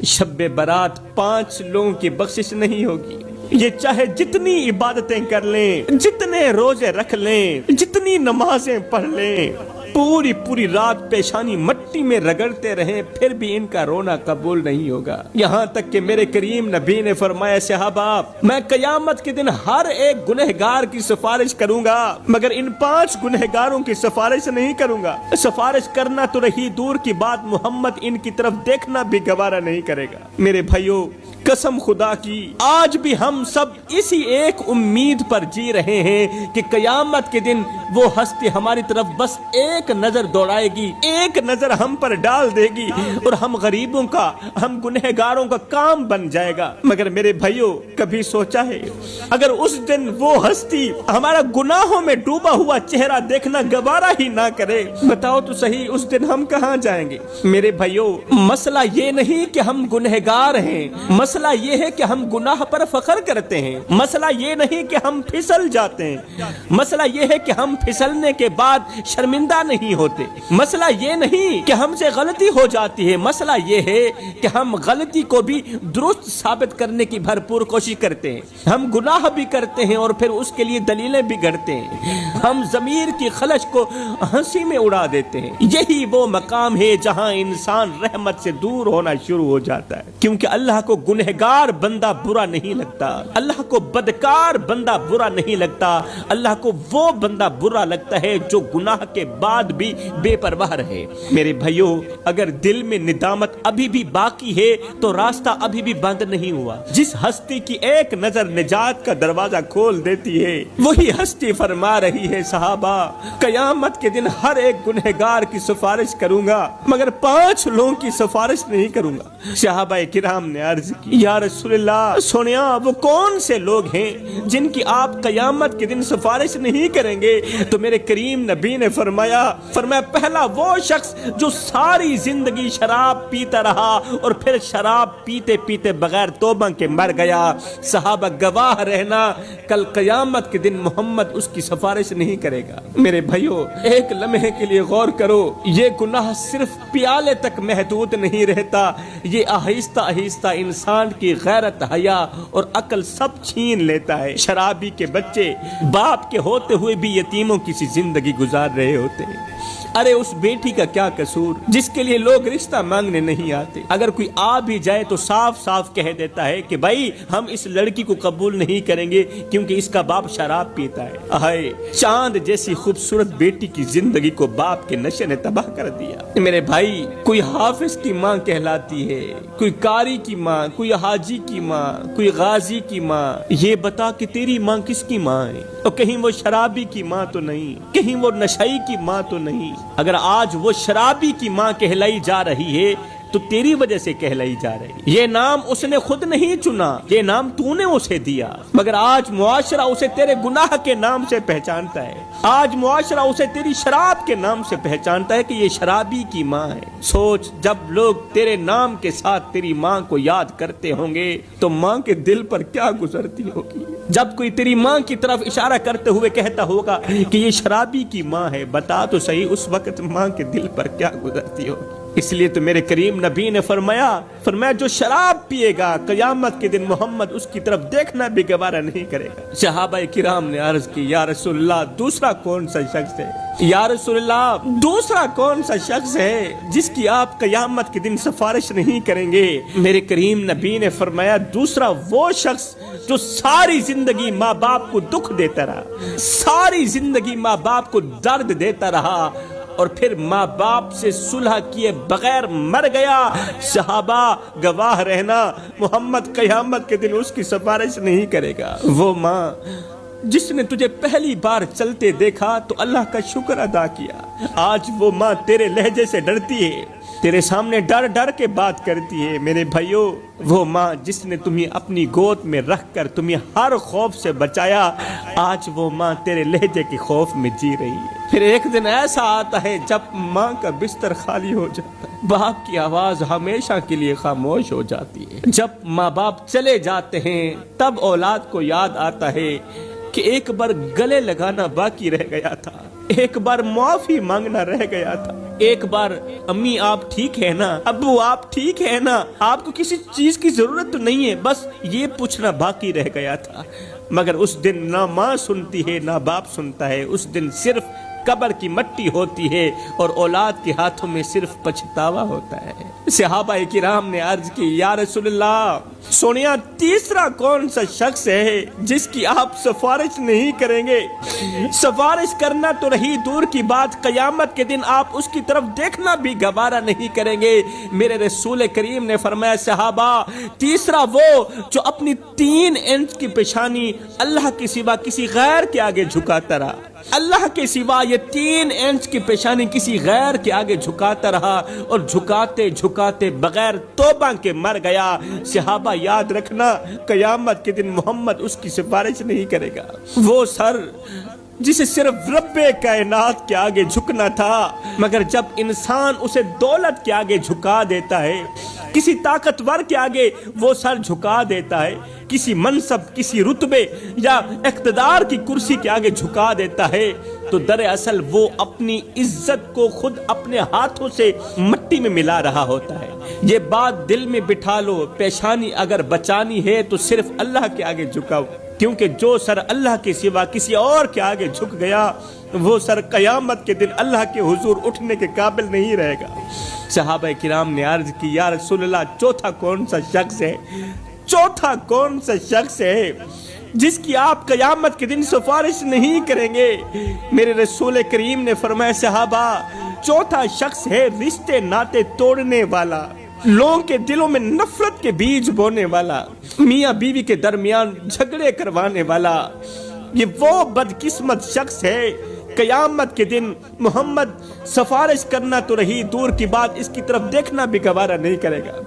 शब बारात 5 लोगों की बख्शिश नहीं होगी। ये चाहे जितनी इबादतें कर लें, जितने रोजे रख लें, जितनी नमाजें पढ़ लें, पूरी पूरी रात पेशानी मट्टी में रगड़ते रहें, फिर भी इनका रोना कबूल नहीं होगा। यहाँ तक कि मेरे करीम नबी ने फरमाया, सहाबा मैं कयामत के दिन हर एक गुनहगार की सिफारिश करूंगा, मगर इन 5 गुनहगारों की सिफारिश नहीं करूंगा। सिफारिश करना तो रही दूर की बात, मोहम्मद इनकी तरफ देखना भी गवारा नहीं करेगा। मेरे भाइयों, कसम खुदा की आज भी हम सब इसी एक उम्मीद पर जी रहे हैं कि कयामत के दिन वो हस्ती हमारी तरफ बस एक नजर दौड़ाएगी, एक नजर हम पर डाल देगी और हम गरीबों का, हम गुनहगारों का काम बन जाएगा। मगर मेरे भाइयों, कभी सोचा है अगर उस दिन वो हस्ती हमारा गुनाहों में डूबा हुआ चेहरा देखना गवारा ही ना करे, बताओ तो सही उस दिन हम कहाँ जाएंगे। मेरे भाइयों, मसला ये नहीं कि हम गुनहगार हैं, मसला ये है कि हम गुनाह पर फख्र करते हैं। मसला ये नहीं कि हम फिसल जाते हैं, मसला ये है कि हम फिसलने के बाद शर्मिंदा नहीं होते। मसला ये नहीं कि हमसे गलती हो जाती है, मसला ये है कि हम गलती को भी दुरुस्त साबित करने की भरपूर कोशिश करते हैं। हम गुनाह भी करते हैं और फिर उसके लिए दलीलें भी गढ़ते हैं। हम ज़मीर की खलश को हंसी में उड़ा देते हैं। यही वो मकाम है जहां इंसान रहमत से दूर होना शुरू हो जाता है, क्योंकि अल्लाह को गुनहगार बंदा बुरा नहीं लगता, अल्लाह को बदकार बंदा बुरा नहीं लगता, अल्लाह को वो बंदा बुरा लगता है जो गुनाह के बाद भी बेपरवाह रहे। मेरे भाइयों, अगर दिल में निदामत अभी भी बाकी है तो रास्ता अभी भी बंद नहीं हुआ। जिस हस्ती की एक नजर निजात का दरवाजा खोल देती है, वही हस्ती फरमा रही है, सहाबा कयामत के दिन हर एक गुनहगार की सिफारिश करूंगा, मगर 5 लोगों की सिफारिश नहीं करूंगा। सहाबा किराम ने अर्ज की, या रसूलल्लाह, सोनिया वो कौन से लोग हैं जिनकी आप कयामत के दिन सिफारिश नहीं करेंगे? तो मेरे करीम नबी ने फरमाया पहला वो शख्स जो सारी जिंदगी शराब पीता रहा और फिर शराब पीते पीते बगैर तौबा के मर गया। सहाबा गवाह रहना, कल कयामत के दिन मोहम्मद उसकी सिफारिश नहीं करेगा। मेरे भाइयों, एक लम्हे के लिए गौर करो, ये गुनाह सिर्फ प्याले तक महदूद नहीं रहता, ये आहिस्ता आहिस्ता इंसान की गैरत, हया और अकल सब छीन लेता है। शराबी के बच्चे बाप के होते हुए भी यतीमों की सी जिंदगी गुजार रहे होते हैं। अरे उस बेटी का क्या कसूर जिसके लिए लोग रिश्ता मांगने नहीं आते? अगर कोई आ भी जाए तो साफ साफ कह देता है कि भाई हम इस लड़की को कबूल नहीं करेंगे क्योंकि इसका बाप शराब पीता है। हाय, चांद जैसी खूबसूरत बेटी की जिंदगी को बाप के नशे ने तबाह कर दिया। मेरे भाई, कोई हाफिज की माँ कहलाती है, कोई कारी की माँ, कोई हाजी की माँ, कोई गाजी की माँ। ये बता कि तेरी माँ किसकी माँ है? तो कहीं वो शराबी की माँ तो नहीं, कहीं वो नशाई की माँ तो नहीं। अगर आज वो शराबी की माँ कहलाई जा रही है तो तेरी वजह से कहलाई जा रही। ये नाम उसने खुद नहीं चुना, ये नाम तूने उसे दिया, मगर आज मुआशरा उसे तेरे गुनाह के नाम से पहचानता है। आज मुआशरा उसे तेरी शराब के नाम से पहचानता है कि ये शराबी की माँ है। सोच, जब लोग तेरे नाम के साथ तेरी माँ को याद करते होंगे तो माँ के दिल पर क्या गुजरती होगी? जब कोई तेरी माँ की तरफ इशारा करते हुए कहता होगा कि ये शराबी की माँ है, बता तो सही उस वक्त माँ के दिल पर क्या गुजरती होगी? इसलिए तो मेरे करीम नबी ने फरमाया जो शराब पिएगा कयामत के दिन मोहम्मद उसकी तरफ देखना भी गवारा नहीं करेगा। सहाबा किराम ने अर्ज की, या रसूलल्लाह, दूसरा कौन सा शख्स है? या रसूलल्लाह, दूसरा कौन सा शख्स है जिसकी आप कयामत के दिन सिफारिश नहीं करेंगे? मेरे करीम नबी ने फरमाया, दूसरा वो शख्स जो सारी जिंदगी माँ बाप को दुख देता रहा, सारी जिंदगी माँ बाप को दर्द देता रहा और फिर माँ बाप से सुलह किए बगैर मर गया। सहाबा गवाह रहना, मोहम्मद कयामत के दिन उसकी सिफारिश नहीं करेगा। वो माँ जिसने तुझे पहली बार चलते देखा तो अल्लाह का शुक्र अदा किया, आज वो माँ तेरे लहजे से डरती है, तेरे सामने डर डर के बात करती है। मेरे भाइयों, वो माँ जिसने तुम्हें अपनी गोद में रखकर तुम्हें हर खौफ से बचाया, आज वो माँ तेरे लहजे के खौफ में जी रही है। फिर एक दिन ऐसा आता है जब माँ का बिस्तर खाली हो जाता है, बाप की आवाज हमेशा के लिए खामोश हो जाती है। जब माँ बाप चले जाते हैं तब औलाद को याद आता है कि एक बार गले लगाना बाकी रह गया था, एक बार माफी मांगना रह गया था, ایک بار امی آپ ٹھیک ہے نا، ابو آپ ٹھیک ہے نا، آپ کو کسی چیز کی ضرورت تو نہیں ہے، بس یہ پوچھنا باقی رہ گیا تھا۔ مگر اس دن نہ ماں سنتی ہے نہ باپ سنتا ہے، اس دن صرف قبر کی مٹی ہوتی ہے اور اولاد کے ہاتھوں میں صرف پچھتاوا ہوتا ہے۔ صحابہ کرام نے عرض کی یا رسول اللہ، سونیا تیسرا کون سا شخص ہے جس کی آپ سفارش نہیں کریں گے؟ سفارش کرنا تو رہی دور کی بات، قیامت کے دن آپ اس کی طرف دیکھنا بھی گوارا نہیں کریں گے۔ میرے رسول کریم نے فرمایا صحابہ، تیسرا وہ جو اپنی 3 انچ کی پیشانی اللہ کے سوا کسی غیر کے آگے جھکاتا رہا، اللہ کے سوا یہ 3 انچ کی پیشانی کسی غیر کے آگے جھکاتا رہا اور جھکاتے جھکاتے بغیر توبہ کے مر گیا۔ صحابہ یاد رکھنا، قیامت کے دن محمد اس کی سفارش نہیں کرے گا۔ وہ سر جسے صرف رب کائنات کے آگے جھکنا تھا، مگر جب انسان اسے دولت کے آگے جھکا دیتا ہے، کسی طاقتور کے آگے وہ سر جھکا دیتا ہے، کسی منصب، کسی رتبے یا اقتدار کی کرسی کے آگے جھکا دیتا ہے، تو دراصل وہ اپنی عزت کو خود اپنے ہاتھوں سے مٹی میں ملا رہا ہوتا ہے۔ یہ بات دل میں بٹھا لو، پیشانی اگر بچانی ہے تو صرف اللہ کے آگے جھکاؤ، کیونکہ جو سر اللہ کے سوا کسی اور کے آگے جھک گیا، وہ سر قیامت کے دن اللہ کے حضور اٹھنے کے قابل نہیں رہے گا۔ صحابہ کرام نے عرض کی یا رسول اللہ، چوتھا کون سا شخص ہے؟ چوتھا کون سا شخص ہے جس کی آپ قیامت کے دن سفارش نہیں کریں گے؟ میرے رسول کریم نے فرمایا صحابہ، چوتھا شخص ہے رشتے ناتے توڑنے والا، لوگوں کے دلوں میں نفرت کے بیج بونے والا، میاں بیوی کے درمیان جھگڑے کروانے والا۔ یہ وہ بدقسمت شخص ہے، قیامت کے دن محمد سفارش کرنا تو رہی دور کی بات، اس کی طرف دیکھنا بھی گوارا نہیں کرے گا۔